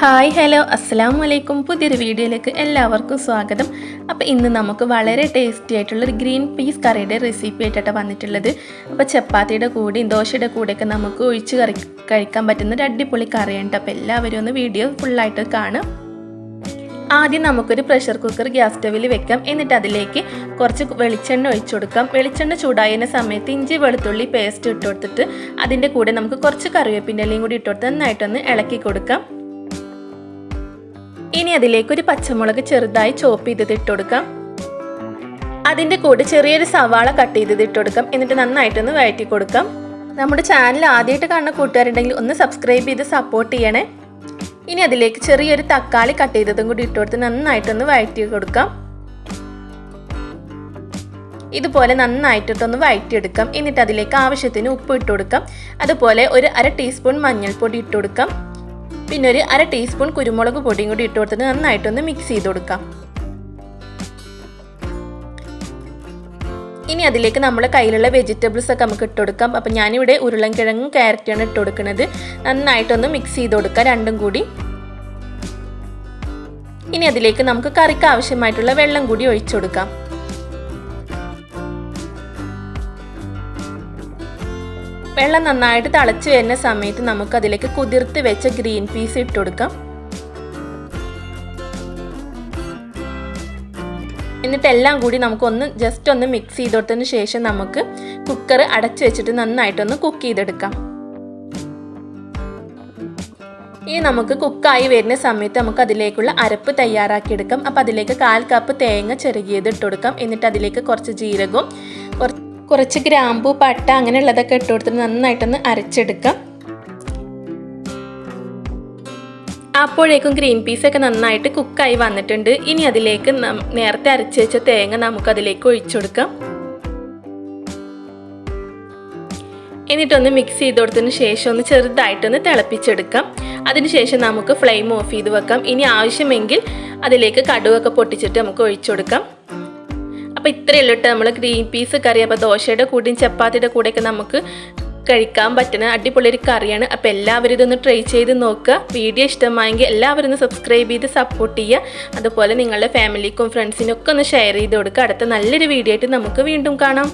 Hi hello അസ്സലാമു അലൈക്കും. പുതിയൊരു വീഡിയോയിലേക്ക് എല്ലാവർക്കും സ്വാഗതം. അപ്പോൾ ഇന്ന് നമുക്ക് വളരെ ടേസ്റ്റി ആയിട്ടുള്ളൊരു ഗ്രീൻ പീസ് കറിയുടെ റെസിപ്പി ആയിട്ടാണ് വന്നിട്ടുള്ളത്. അപ്പോൾ ചപ്പാത്തിയുടെ കൂടെയും ദോശയുടെ കൂടെയൊക്കെ നമുക്ക് ഒഴിച്ച് കഴിക്കാൻ പറ്റുന്ന ഒരു അടിപൊളി കറിയുണ്ട്. അപ്പോൾ എല്ലാവരും ഒന്ന് വീഡിയോ ഫുള്ളായിട്ട് കാണാം. ആദ്യം നമുക്കൊരു പ്രഷർ കുക്കർ ഗ്യാസ് സ്റ്റവിൽ വെക്കാം. എന്നിട്ട് അതിലേക്ക് കുറച്ച് വെളിച്ചെണ്ണ ഒഴിച്ചു കൊടുക്കാം. വെളിച്ചെണ്ണ ചൂടായുന്ന സമയത്ത് ഇഞ്ചി വെളുത്തുള്ളി പേസ്റ്റ് ഇട്ട് കൊടുത്തിട്ട് അതിൻ്റെ കൂടെ നമുക്ക് കുറച്ച് കറിവേപ്പിൻ്റെ ഇലയും കൂടി ഇട്ട് കൊടുത്ത് നന്നായിട്ടൊന്ന് ഇളക്കി കൊടുക്കാം. ഇനി അതിലേക്ക് ഒരു പച്ചമുളക് ചെറുതായി ചോപ്പ് ചെയ്തത് ഇട്ട് കൊടുക്കാം. അതിൻ്റെ കൂടെ ചെറിയൊരു സവാള കട്ട് ചെയ്തത് ഇട്ട് കൊടുക്കാം. എന്നിട്ട് നന്നായിട്ടൊന്ന് വഴറ്റി കൊടുക്കാം. നമ്മുടെ ചാനൽ ആദ്യമായിട്ട് കാണുന്ന കൂട്ടുകാരുണ്ടെങ്കിൽ ഒന്ന് സബ്സ്ക്രൈബ് ചെയ്ത് സപ്പോർട്ട് ചെയ്യണേ. ഇനി അതിലേക്ക് ചെറിയൊരു തക്കാളി കട്ട് ചെയ്തതും കൂടി ഇട്ട് കൊടുത്ത് നന്നായിട്ടൊന്ന് വഴറ്റി കൊടുക്കാം. ഇതുപോലെ നന്നായിട്ടൊന്ന് വഴറ്റിയെടുക്കാം. എന്നിട്ട് അതിലേക്ക് ആവശ്യത്തിന് ഉപ്പ് ഇട്ട് കൊടുക്കാം. അതുപോലെ ഒരു 1/2 ടീസ്പൂൺ മഞ്ഞൾപ്പൊടി ഇട്ട് കൊടുക്കാം. പിന്നെ ഒരു 1/2 ടീസ്പൂൺ കുരുമുളക് പൊടിയും കൂടി ഇട്ട് കൊടുത്തിട്ട് നന്നായിട്ടൊന്ന് മിക്സ് ചെയ്ത് കൊടുക്കാം. ഇനി അതിലേക്ക് നമ്മുടെ കയ്യിലുള്ള വെജിറ്റബിൾസ് ഒക്കെ നമുക്ക് ഇട്ട് കൊടുക്കാം. അപ്പം ഞാനിവിടെ ഉരുളൻകിഴങ്ങും ക്യാരറ്റാണ് ഇട്ട് കൊടുക്കുന്നത്. നന്നായിട്ടൊന്ന് മിക്സ് ചെയ്ത് കൊടുക്കാം രണ്ടും കൂടി. ഇനി അതിലേക്ക് നമുക്ക് കറിക്ക് ആവശ്യമായിട്ടുള്ള വെള്ളം കൂടി ഒഴിച്ചു കൊടുക്കാം. വെള്ളം നന്നായിട്ട് തിളച്ച് വരുന്ന സമയത്ത് നമുക്ക് അതിലേക്ക് കുതിർത്ത് വെച്ച ഗ്രീൻ പീസ് ഇട്ട് കൊടുക്കാം. എന്നിട്ട് എല്ലാം കൂടി നമുക്കൊന്ന് ജസ്റ്റ് ഒന്ന് മിക്സ് ചെയ്ത് കൊടുത്തതിന് ശേഷം നമുക്ക് കുക്കർ അടച്ചു വെച്ചിട്ട് നന്നായിട്ടൊന്ന് കുക്ക് ചെയ്തെടുക്കാം. ഇനി നമുക്ക് കുക്കായി വരുന്ന സമയത്ത് നമുക്ക് അതിലേക്കുള്ള അരപ്പ് തയ്യാറാക്കിയെടുക്കാം. അപ്പം അതിലേക്ക് 1/4 കപ്പ് തേങ്ങ ചിരകിയത് ഇട്ട് കൊടുക്കാം. എന്നിട്ട് അതിലേക്ക് കുറച്ച് ജീരകവും കുറച്ച് ഗ്രാമ്പൂ പട്ട അങ്ങനെയുള്ളതൊക്കെ ഇട്ട് കൊടുത്തിട്ട് നന്നായിട്ടൊന്ന് അരച്ചെടുക്കാം. അപ്പോഴേക്കും ഗ്രീൻ പീസൊക്കെ നന്നായിട്ട് കുക്കായി വന്നിട്ടുണ്ട്. ഇനി അതിലേക്ക് നേരത്തെ അരച്ച് വെച്ച തേങ്ങ നമുക്കതിലേക്ക് ഒഴിച്ചു കൊടുക്കാം. എന്നിട്ടൊന്ന് മിക്സ് ചെയ്ത് കൊടുത്തതിന് ശേഷം ഒന്ന് ചെറുതായിട്ടൊന്ന് തിളപ്പിച്ചെടുക്കാം. അതിനുശേഷം നമുക്ക് ഫ്ലെയിം ഓഫ് ചെയ്ത് വെക്കാം. ഇനി ആവശ്യമെങ്കിൽ അതിലേക്ക് കടുകൊക്കെ പൊട്ടിച്ചിട്ട് നമുക്ക് ഒഴിച്ചു കൊടുക്കാം. അപ്പോൾ ഇത്രയേ ഉള്ളൂ നമ്മൾ ഗ്രീൻ പീസ് കറി. അപ്പോൾ ദോശയുടെ കൂടെയും ചപ്പാത്തിയുടെ കൂടെയൊക്കെ നമുക്ക് കഴിക്കാൻ പറ്റുന്ന അടിപൊളി ഒരു കറിയാണ്. അപ്പോൾ എല്ലാവരും ഇതൊന്ന് ട്രൈ ചെയ്ത് നോക്കുക. വീഡിയോ ഇഷ്ടമായെങ്കിൽ എല്ലാവരും ഒന്ന് സബ്സ്ക്രൈബ് ചെയ്ത് സപ്പോർട്ട് ചെയ്യുക. അതുപോലെ നിങ്ങളുടെ ഫാമിലിക്കും ഫ്രണ്ട്സിനും ഒക്കെ ഒന്ന് ഷെയർ ചെയ്ത് കൊടുക്കുക. അടുത്ത നല്ലൊരു വീഡിയോ ആയിട്ട് നമുക്ക് വീണ്ടും കാണാം.